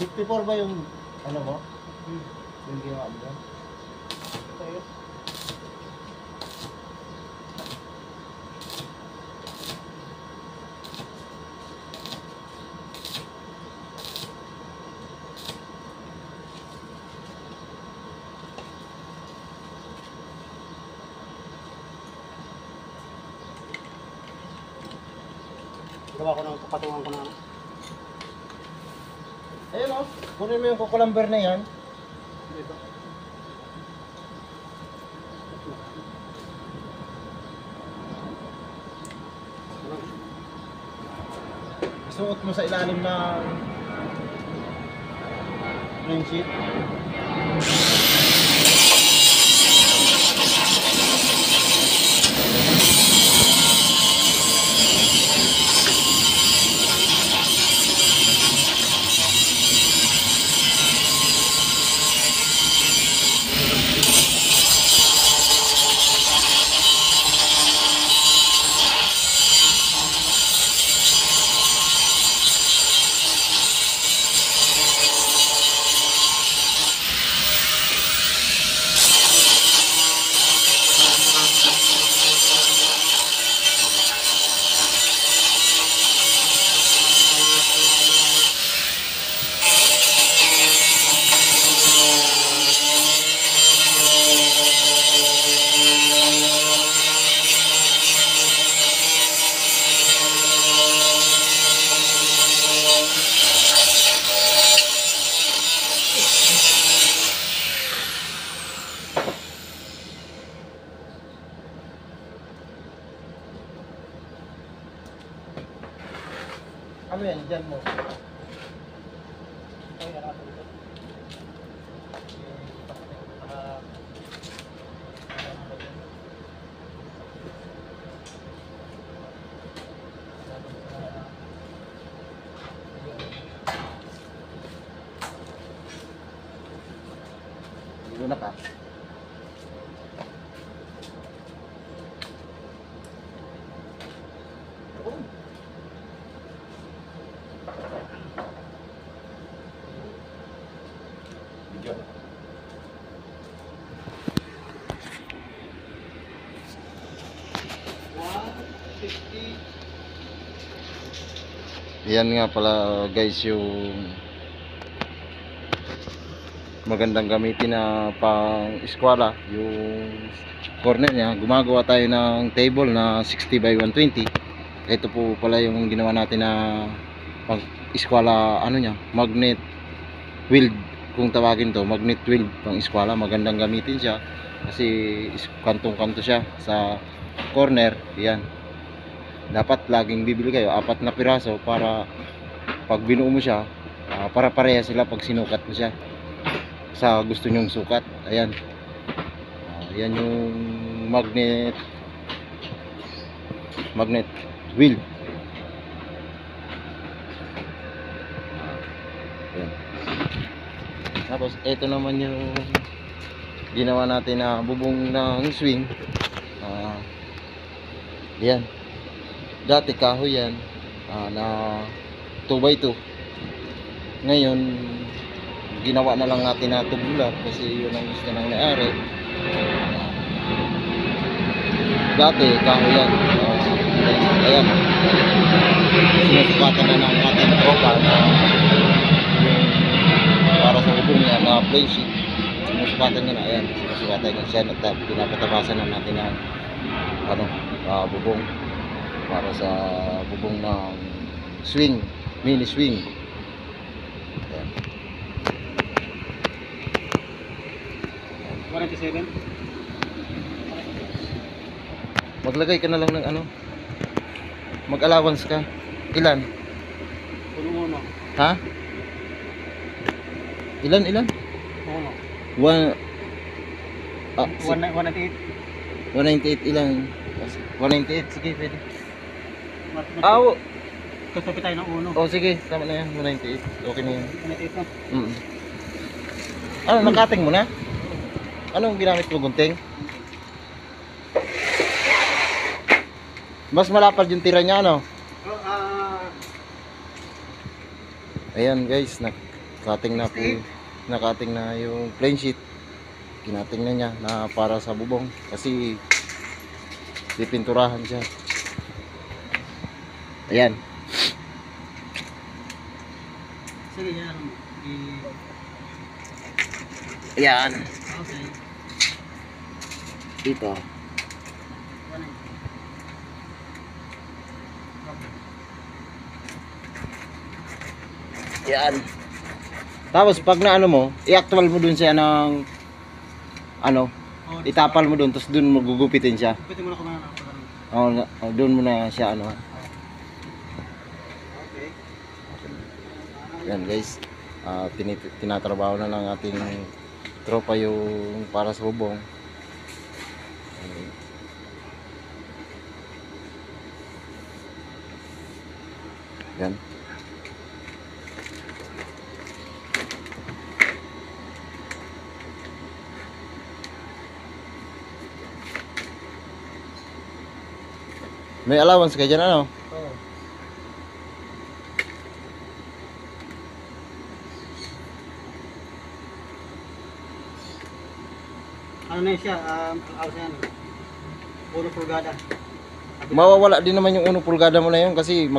54 ba yung ano mo? Yung ginawa mo yan? Tayo. Gawa ko ng patungan ko na. Ayun o, kunin mo yung kukulamber na yan. Dito. Suot mo sa ilalim ng green sheet. Ano yan, dyan mo? Ay, ano ako dito. Dito na ka. Video. Yan nga pala guys yung magandang gamitin na pang eskwela, yung corner niya. Gumagawa tayo ng table na 60 by 120. Ito po pala yung ginawa natin na pang eskwela, ano niya, magnet wheel kung tawagin to, magnet wheel pang eskwela. Magandang gamitin siya kasi kantong-kanto siya sa corner. Yan, dapat laging bibili kayo 4 na piraso para pag binuo mo siya, para pareha sila pag sinukat mo siya sa gusto nyong sukat. Ayan, yan yung magnet wheel. Ayan. Tapos ito naman yung ginawa natin na bubong ng swing. Yan, dati kahoy yan, na 2x2. Ngayon ginawa na lang natin na tubular kasi yun ang gusto ng may-ari. Dati kahoy yan. Ayan, sinusupatan na ng ating tropa na yung para sa bubong niya na play sheet. Sinusupatan niya na. Ayan, sinusupatan niya siya at pinapatabasan na natin ng bubong para sa bubong ng swing, mini swing. Ayan. 47. Maglagay ka na lang ng ano, mag-allowance ka. Ilan? Uno. Ha? Ilan? Uno. 198. 198 ilan? 198, sige, pwede. Aw! Tutupit tayo ng uno. Oh, sige, tama na yan, 198. Okay na yan. 198 na. Ano, nakating mo na? Anong ginamit mo, gunting? Mas malapad yung tira niya, ano? Ayan guys, Cutting na po. Nakating na yung plain sheet. Kinating na niya na para sa bubong. Kasi pipinturahan siya. Ayan. Sige, yan. Ayan. Okay. Dito. Yan eh. Okay. Ayan. Tapos pag na ano mo, i-actual mo dun siya ng ano, Oh, itapal mo dun, tapos dun mo gugupitin siya. Pwede mo na kumain ako. Dun mo na siya ano. Okay. Yan guys. Tinatrabaho na ng ating tropa yung para sa bubong. Yan. May allowance ka dyan ano? Oo. Ano na yun siya? Alas na yan. Puro pulgada. Mawawala din naman yung 1 pulgada mo na yun kasi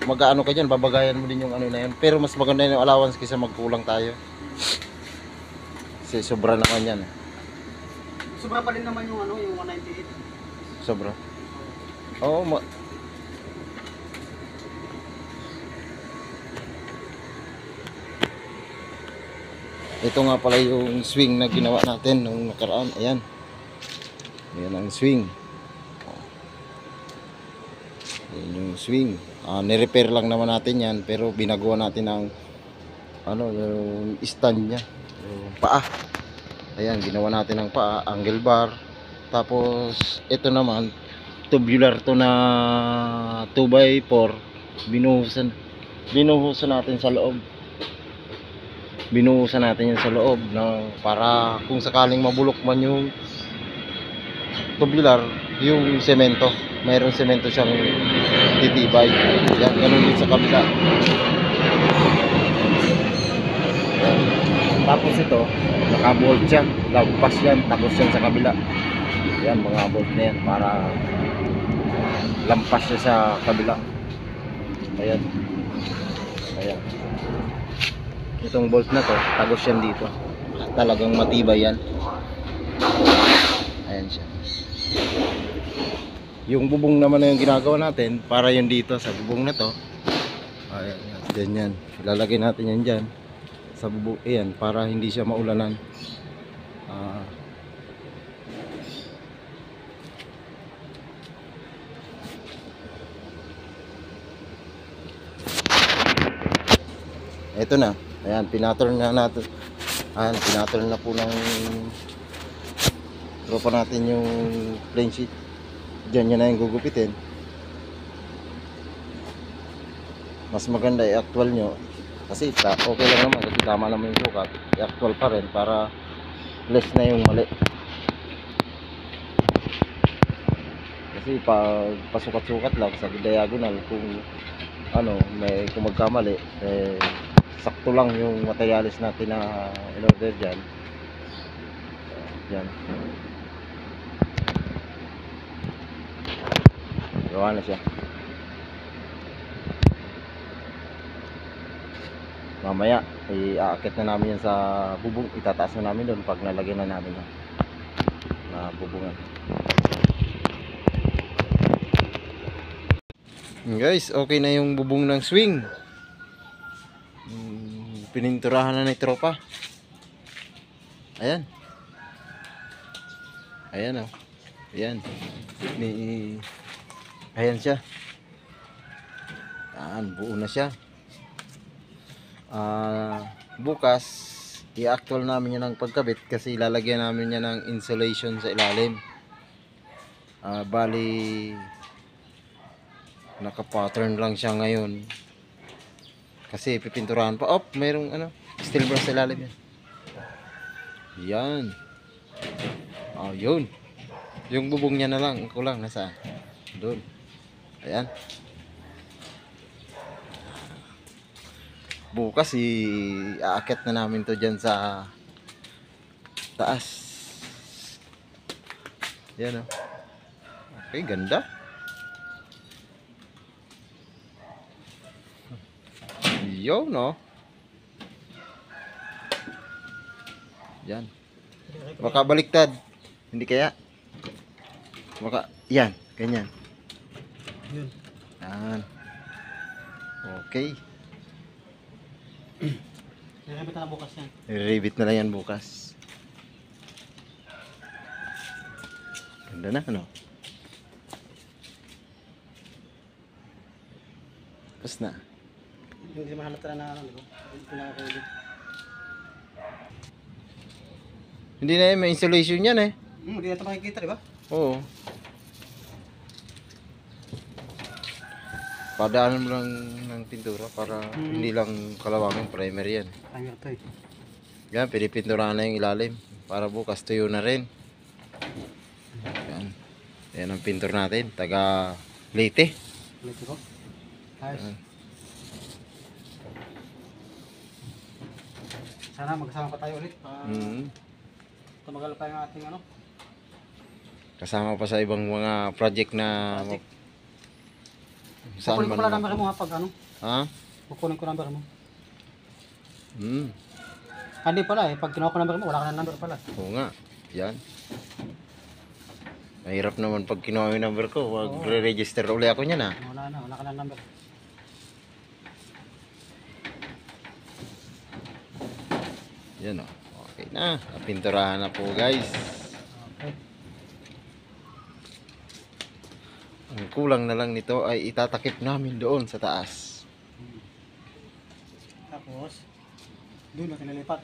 mag-ano ka dyan, babagayan mo din yung ano na yun. Pero mas maganda yung allowance kaysa magkulang tayo. Kasi sobra naman yan. Sobra pa din naman yung ano, yung 198. Sobra. Oo, ito nga pala yung swing na ginawa natin nung nakaraan. Ayan. Ayan ang swing. Ayan yung swing. Nirepair lang naman natin yan, pero binagawa natin ang ano, yung stand niya, yung paa. Ayan, ginawa natin ang paa, angle bar. Tapos ito naman tubular to na 2x4. Binuhusan natin sa loob. Binuhusan natin yan sa loob para kung sakaling mabulok man yung tubular, yung semento, mayroong semento siyang titibay. Yan, ganun din sa kabila. Tapos ito, nakabolt siya, lagpas yan, takos yan sa kabila. Yan, mga bolt na yan para lampas siya sa kabila. Ayan. Ayan. Itong bolt na to, tagos yan dito. Talagang matibay yan. Ayan siya. Yung bubong naman na yung ginagawa natin, para yun dito sa bubong na to. Ayan, ganyan. Ilalagay natin yan dyan sa bubong. Ayan, para hindi siya maulanan. Ito na. Ayan, pinaturn na natin. Ayan, pinaturn na po ng tropa natin yung plain sheet. Diyan niya na yung gugupitin. Mas maganda i-actual nyo. Kasi okay lang naman. Kasi tama naman yung sukat. I-actual pa rin para less na yung mali. Kasi pasukat-sukat lang sa diagonal. Kung ano, kung magkamali, sakto lang yung materialis natin na in-order dyan. Yan. Gawa na siya. Mamaya, i-aakit na namin yan sa bubong. Itataas na namin doon pag nalagyan na namin yan na bubungan. Guys, okay na yung bubong ng swing. Pininturahan na ni tropa. Ayan. Ayan oh. Ayan. Ayan siya. Ayan, buo na siya. Bukas i-actual namin yan ng pagkabit kasi lalagyan namin yan ng insulation sa ilalim. Bali naka-pattern lang siya ngayon. Kasi pipinturahan pa. Mayroong ano, steel brass sa ilalim yan. Yan. Yun. Yung bubong niya na lang, kulang nasa doon. Ayan. bukas aakyat na namin to dyan sa taas. Yan oh. Okay, ganda. Yo, no? Yan. Baka baliktad. Hindi kaya? Baka, yan, ganyan. Yun. Yan. Okay. Nakabit na bukas yan. I-rebit na lang yan bukas. Ganda na, ano? Tapos na. Hindi mahalata na ano, di ba? Hindi pinaka-ready. Hindi na yan, may installation yan eh. Hindi natin makikita, di ba? Oo. Padaanan mo lang ng pintura para hindi lang kalawangin, primer yan. Primer to eh. Yan, pinipinturahan na yung ilalim para bukas tuyo na rin. Yan. Yan ang pintur natin, taga Leyte. Ulit ko. Ayos. Yan. Sana magsama pa tayo ulit. Tumagal pa yung ating ano. Kasama pa sa ibang mga project na Project. saan Kukunin ko man. pala number mo ha pag ano. Ha? Kukunin ko number mo. Hmm. Hindi pala eh. Pag kinuha ko number mo, wala ka na number pala. Oo nga. Yan. Mahirap naman pag kinuha yung number ko. Mag-re-register uli ako niyan, ha. Wala ka na number. Yan o. Okay na. Pinturahan na po, guys. Okay. Ang kulang na lang nito ay itatakip namin doon sa taas. Tapos, doon natin nilipat.